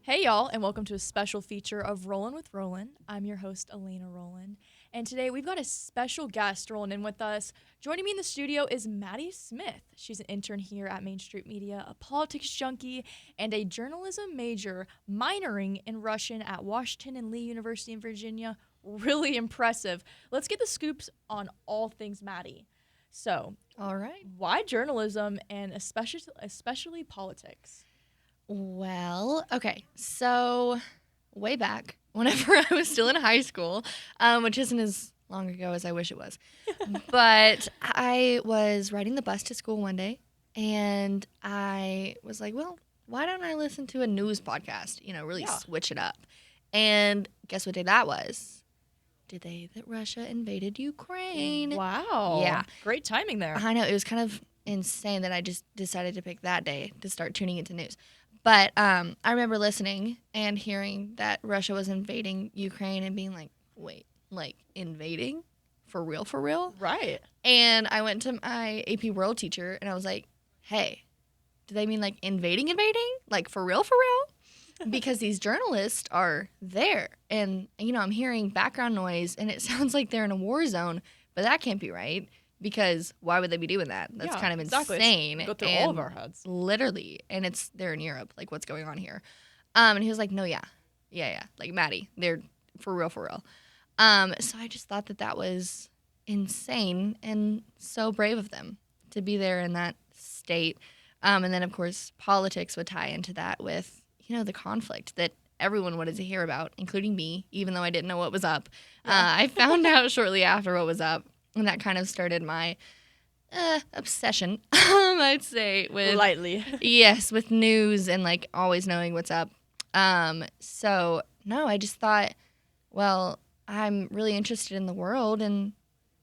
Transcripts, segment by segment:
Hey y'all, and welcome to a special feature of Rollin with Rowland. I'm your host, Elena Rowland, and today we've got a special guest rolling in with us. Joining me in the studio is Maddie Smith. She's an intern here at Main Street Media, a politics junkie, and a journalism major, minoring in Russian at Washington and Lee University in Virginia. Really impressive. Let's get the scoops on all things Maddie. So, All right. why journalism and especially politics? Well, okay. So, way back, whenever I was still in high school, which isn't as long ago as I wish it was, but I was riding the bus to school one day, and I was like, well, why don't I listen to a news podcast? Really switch it up. And guess what day that was? The day that Russia invaded Ukraine. Wow. Yeah. Great timing there. I know. It was kind of insane that I just decided to pick that day to start tuning into news. But I remember listening and hearing that Russia was invading Ukraine and being like, wait, like invading? For real, for real? Right. And I went to my AP World teacher and I was like, hey, do they mean like invading? Like for real, for real? Because these journalists are there. And, I'm hearing background noise and it sounds like they're in a war zone, but that can't be right. Because why would they be doing that? That's kind of insane. Go through all of our heads. Literally. And they're in Europe. Like, what's going on here? And he was like, no, yeah. Like, Maddie, they're for real, for real. So I just thought that was insane and so brave of them to be there in that state. And then, of course, politics would tie into that with, the conflict that everyone wanted to hear about, including me, even though I didn't know what was up. Yeah. I found out shortly after what was up. And that kind of started my obsession, I'd say, with lightly. Yes, with news and like always knowing what's up. So no, I just thought, well, I'm really interested in the world, and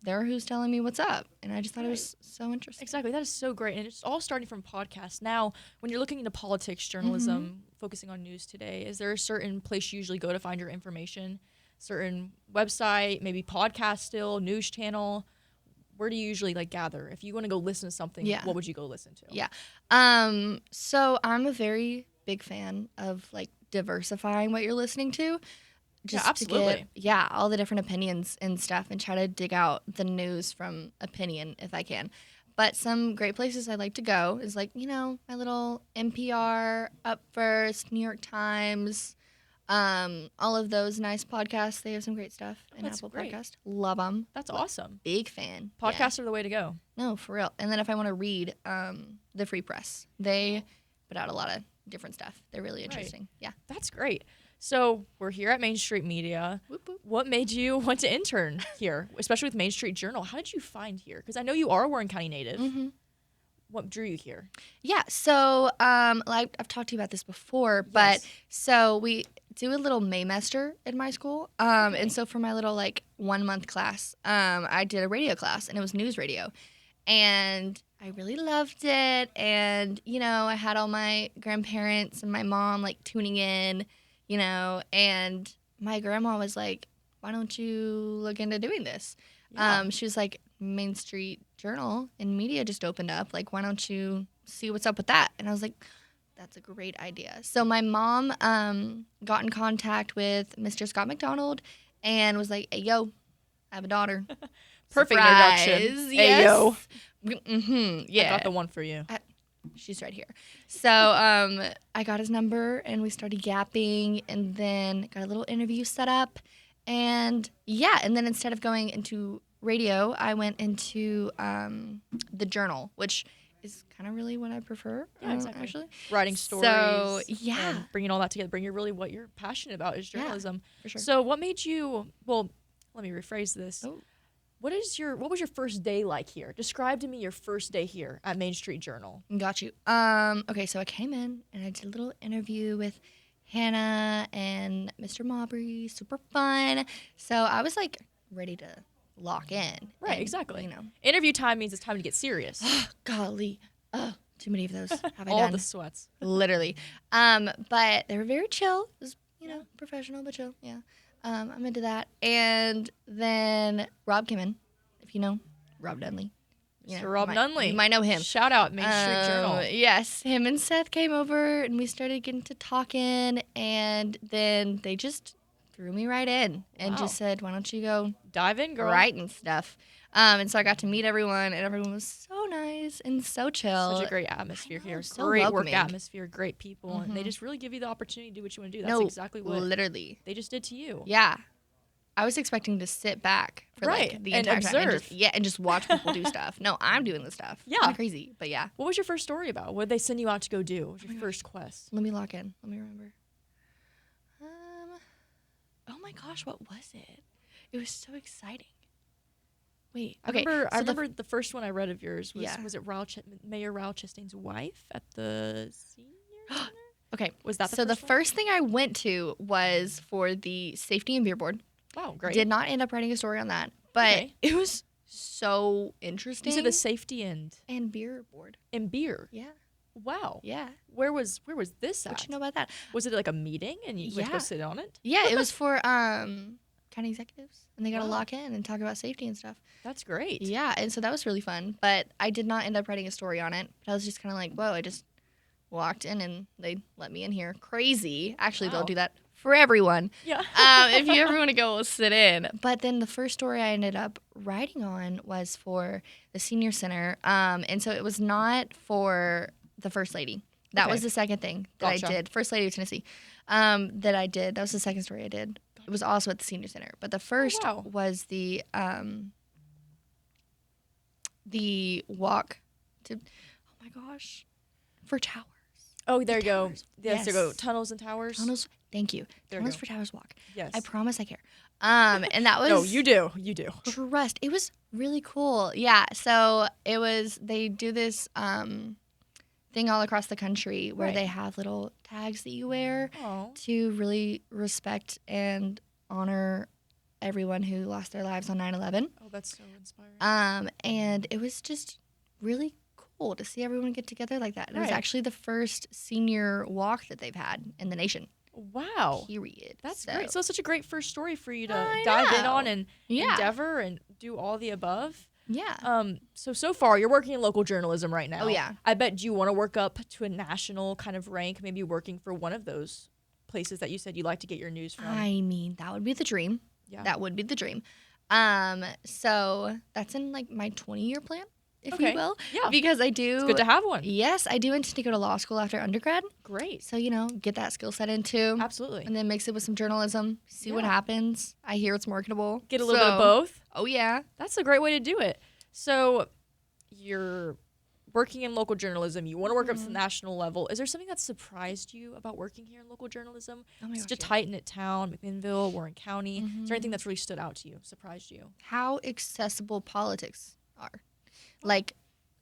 they're who's telling me what's up, and I just thought it was so interesting. Exactly, that is so great, and it's all starting from podcasts. Now, when you're looking into politics, journalism, focusing on news today, is there a certain place you usually go to find your information? Certain website, maybe podcast still, news channel? Where do you usually gather? If you want to go listen to something, what would you go listen to? Yeah. So I'm a very big fan of diversifying what you're listening to. Just absolutely. To get, all the different opinions and stuff, and try to dig out the news from opinion if I can. But some great places I like to go is my little NPR, Up First, New York Times, all of those nice podcasts. They have some great stuff in Apple Podcast. Love them. That's awesome. Big fan. Podcasts are the way to go. No, for real. And then if I want to read, the Free Press, they put out a lot of different stuff. They're really interesting. Right. Yeah. That's great. So we're here at Main Street Media. Whoop, whoop. What made you want to intern here, especially with Main Street Journal? How did you find here? Because I know you are a Warren County native. Mm-hmm. What drew you here? Yeah, so I've talked to you about this before, but so we do a little Maymester in my school. And so for my little 1 month class, I did a radio class, and it was news radio. And I really loved it. And, I had all my grandparents and my mom tuning in, and my grandma was like, why don't you look into doing this? Yeah. She was like, Main Street Journal and media just opened up. Why don't you see what's up with that? And I was like, that's a great idea. So my mom got in contact with Mr. Scott McDonald and was like, hey, yo, I have a daughter. Perfect Surprise. introduction. Yes. Hey, yo. Mm-hmm. Yeah. I got the one for you. She's right here. So I got his number, and we started yapping, and then got a little interview set up. And, and then instead of going into radio, I went into the journal, which is kind of really what I prefer. Yeah, exactly. Actually, Writing stories. So and bringing all that together. Bringing really what you're passionate about is journalism. For sure. So what made you? Well, let me rephrase this. Oh. What was your first day like here? Describe to me your first day here at Main Street Journal. Got you. Okay, so I came in and I did a little interview with Hannah and Mr. Maubrey. Super fun. So I was ready to lock in. Right, and, exactly. Interview time means it's time to get serious. Golly. Oh, too many of those have I All done. the sweats. Literally. But they were very chill. It was, professional but chill. Yeah. I'm into that. And then Rob came in, if you know Rob Dunley. Mr. Rob Nunley. You might know him. Shout out Main Street Journal. Yes, him and Seth came over, and we started getting to talking, and then they just threw me right in and just said, why don't you go dive in, girl. Write and stuff. And so I got to meet everyone, and everyone was so nice and so chill. Such a great atmosphere here. So great welcoming. work atmosphere, great people, and they just really give you the opportunity to do what you want to do. That's exactly what literally they just did to you. Yeah. I was expecting to sit back for like the entire time and just watch people do stuff. No, I'm doing the stuff. Yeah. Kind of crazy, but yeah. What was your first story about? What did they send you out to go do? What was your first quest? Let me lock in. Let me remember. Oh my gosh, what was it? It was so exciting. Wait, okay. I remember the first one I read of yours was it Mayor Raul Chastain's wife at the senior center? Okay. Was that the first thing I went to was for the Safety and Beer Board. Wow, great. Did not end up writing a story on that, but it was so interesting. You said the Safety and Beer Board. And beer. Yeah. Wow. Yeah. Where was this at? What you know about that? Was it like a meeting and you went to go sit on it? Yeah, it was for county executives, and they got to lock in and talk about safety and stuff. That's great. Yeah, and so that was really fun, but I did not end up writing a story on it. But I was just kind of like, whoa, I just walked in and they let me in here. Crazy. Actually, they'll do that for everyone. Yeah. If you ever want to go sit in. But then the first story I ended up writing on was for the senior center. And so it was not for the First Lady. That was the second thing that I did. First Lady of Tennessee that I did. That was the second story I did. It was also at the senior center. But the first was the walk to, oh my gosh, for towers. Oh, there you go. Yes, there go. Tunnels and towers. Tunnels. Thank you. Tunnels for Towers walk. Yes. I promise I care. And that was. No, you do. You do. Trust. It was really cool. Yeah. So it was. They do this thing all across the country where they have little tags that you wear to really respect and honor everyone who lost their lives on 9/11. Oh, that's so inspiring. And it was just really cool to see everyone get together like that. It was actually the first senior walk that they've had in the nation. Wow. Period. That's great. So it's such a great first story for you to dive in on and endeavor and do all the above. Yeah. So far, you're working in local journalism right now. Oh, yeah. I bet you want to work up to a national kind of rank, maybe working for one of those places that you said you like to get your news from. I mean, that would be the dream. Yeah. That would be the dream. So that's in like my 20-year plan, if you will. Yeah. Because I do. It's good to have one. Yes, I do intend to go to law school after undergrad. Great. So, get that skill set into. Absolutely. And then mix it with some journalism, see what happens. I hear it's marketable. Get a little bit of both. Oh, yeah. That's a great way to do it. So you're working in local journalism. You want to work up to the national level. Is there something that surprised you about working here in local journalism? Such a tight-knit town, McMinnville, Warren County. Is there anything that's really stood out to you, surprised you? How accessible politics are. Like,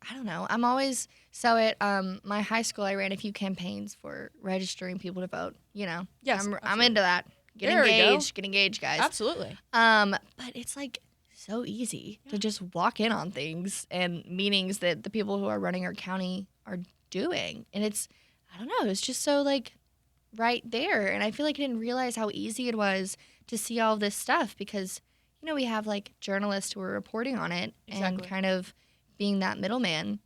I don't know. I'm always so at my high school. I ran a few campaigns for registering people to vote. Yes, I'm into that. Get engaged, guys. Absolutely. But it's like so easy to just walk in on things and meetings that the people who are running our county are doing, and I don't know. It's just so like right there, and I feel like I didn't realize how easy it was to see all this stuff because we have like journalists who are reporting on it and kind of being that middleman.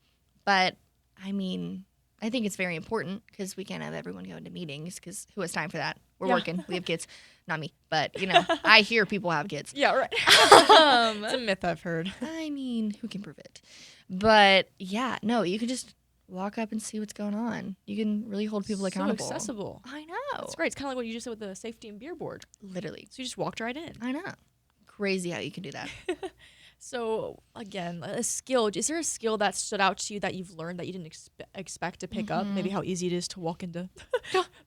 But I mean, I think it's very important because we can't have everyone going to meetings because who has time for that? We're working. We have kids. Not me. But, I hear people have kids. Yeah, right. It's a myth I've heard. I mean, who can prove it? But, yeah, no, you can just walk up and see what's going on. You can really hold people accountable. So accessible. I know. It's great. It's kind of like what you just said with the Safety and Beer Board. Literally. So you just walked right in. I know. Crazy how you can do that. So, again, a skill. Is there a skill that stood out to you that you've learned that you didn't expect to pick up? Maybe how easy it is to walk into,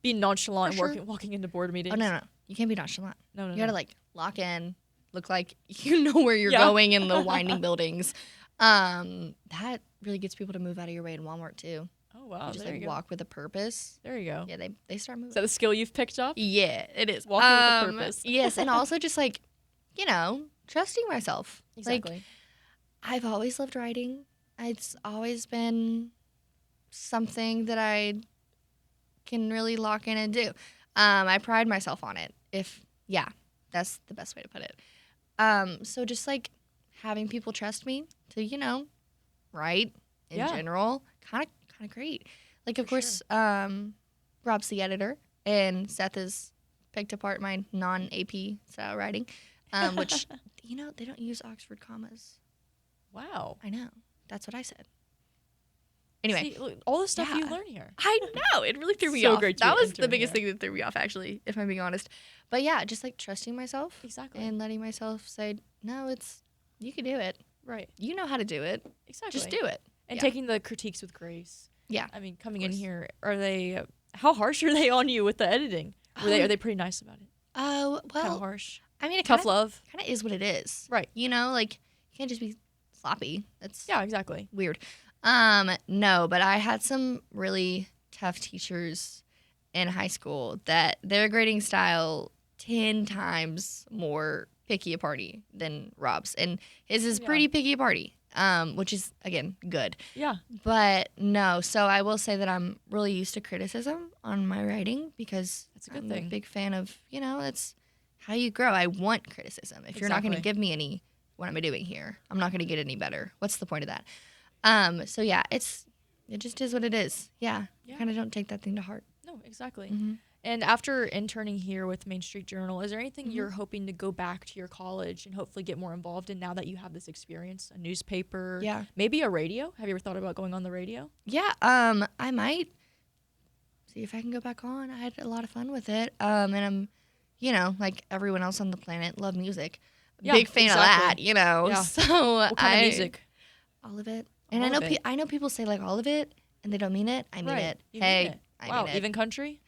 be nonchalant and walking into board meetings? Oh, no. You can't be nonchalant. No. You got to, like, lock in, look like you know where you're going in the winding buildings. That really gets people to move out of your way in Walmart, too. Oh, wow. You just, walk with a purpose. There you go. Yeah, they start moving. Is that a skill you've picked up? Yeah, it is. Walking with a purpose. Yes, and also just, like, trusting myself. Exactly. Like, I've always loved writing. It's always been something that I can really lock in and do. I pride myself on it. That's the best way to put it. So just like having people trust me to, write in general, kind of great. Like, of course, Rob's the editor, and Seth has picked apart my non-AP style writing, which, they don't use Oxford commas. Wow. I know. That's what I said. Anyway. See, look, all the stuff you learn here. I know. It really threw me So off. great to That be an was the intern biggest here. thing that threw me off, actually, if I'm being honest. But yeah, just like trusting myself. Exactly. And letting myself say, no, you can do it. Right. You know how to do it. Exactly. Just do it. And taking the critiques with grace. Yeah. I mean, coming in here, how harsh are they on you with the editing? Are they pretty nice about it? Oh, well. Kind of harsh. I mean, tough love. Kind of is what it is. Right. You can't just be sloppy. That's exactly. weird. No, but I had some really tough teachers in high school that their grading style 10 times more picky party than Rob's. And his is pretty picky party, which is, again, good. Yeah. But no, so I will say that I'm really used to criticism on my writing because that's a good I'm thing. a big fan of, it's how you grow. I want criticism. If you're not going to give me any, what am I doing here? I'm not going to get any better. What's the point of that? So yeah, it just is what it is. Yeah. Kind of don't take that thing to heart. No, exactly. Mm-hmm. And after interning here with Main Street Journal, is there anything you're hoping to go back to your college and hopefully get more involved in now that you have this experience? A newspaper? Yeah. Maybe a radio? Have you ever thought about going on the radio? Yeah. I might see if I can go back on. I had a lot of fun with it. And I'm, like everyone else on the planet, love music. Yeah, big fan of that, Yeah. So What kind of music? All of it. And All of it. I know people say like all of it, and they don't mean it. I mean it. You Hey, mean it. I Wow, mean it. even country?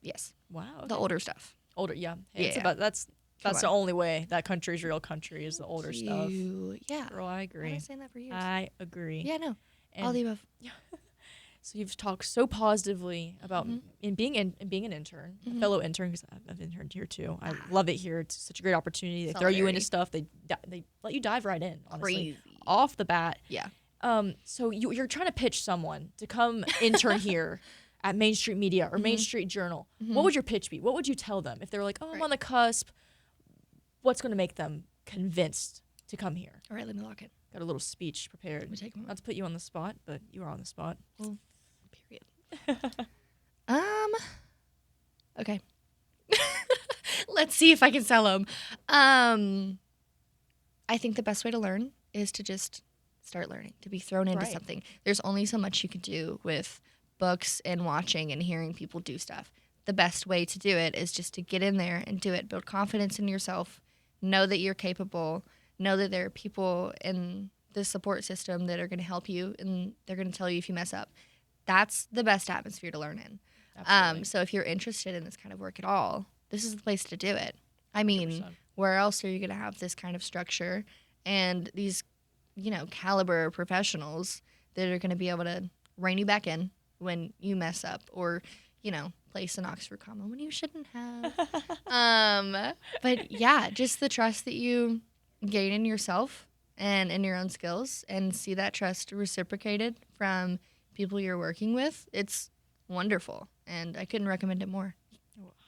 Yes. Wow. Okay. The older stuff. Older, yeah. Hey, it's Yeah. about that's Come the on. only way that country's real country is the older stuff. Yeah. Girl, I I've agree. been saying that for years. I agree. Yeah, no. And All the above. so you've talked so positively about being an intern, a fellow intern, because I've interned here too. I love it here. It's such a great opportunity. They throw you into stuff. They let you dive right in. Honestly, Crazy. off the bat. Yeah. So you're trying to pitch someone to come intern here at Main Street Media or Main Street Journal. What would your pitch be? What would you tell them if they're like, oh, I'm on the cusp? What's going to make them convinced to come here? All right, let me lock it. Got a little speech prepared. Let me take a moment. Not to put you on the spot, but you are on the spot. Well, period. Okay. Let's see if I can sell them. I think the best way to learn is to just start learning, to be thrown into something. There's only so much you can do with books and watching and hearing people do stuff. The best way to do it is just to get in there and do it. Build confidence in yourself. Know that you're capable. Know that there are people in the support system that are going to help you, and they're going to tell you if you mess up. That's the best atmosphere to learn in. Absolutely. So if you're interested in this kind of work at all, this is the place to do it. I mean, 100%. where else are you going to have this kind of structure and these, caliber professionals that are going to be able to rein you back in when you mess up or, place an Oxford comma when you shouldn't have. But yeah, just the trust that you gain in yourself and in your own skills and see that trust reciprocated from people you're working with. It's wonderful. And I couldn't recommend it more.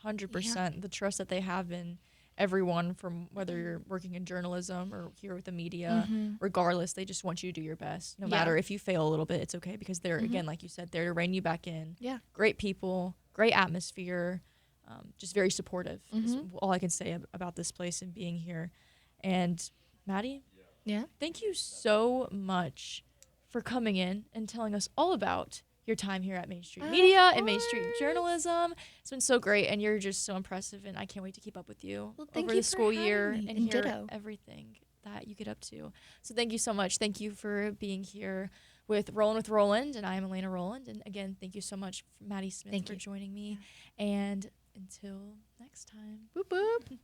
100%. The trust that they have in everyone, from whether you're working in journalism or here with the media, regardless, they just want you to do your best. No matter if you fail a little bit, it's okay because they're, again, like you said, there to rein you back in. Yeah. Great people, great atmosphere, just very supportive is all I can say about this place and being here. And Maddie, thank you so much for coming in and telling us all about your time here at Main Street Media and Main Street Journalism. It's been so great, and you're just so impressive, and I can't wait to keep up with you over the school year and hear ditto. everything that you get up to. So thank you so much. Thank you for being here with Rowland, and I am Elena Rowland. And again, thank you so much, Maddie Smith, for joining me. And until next time. Boop, boop.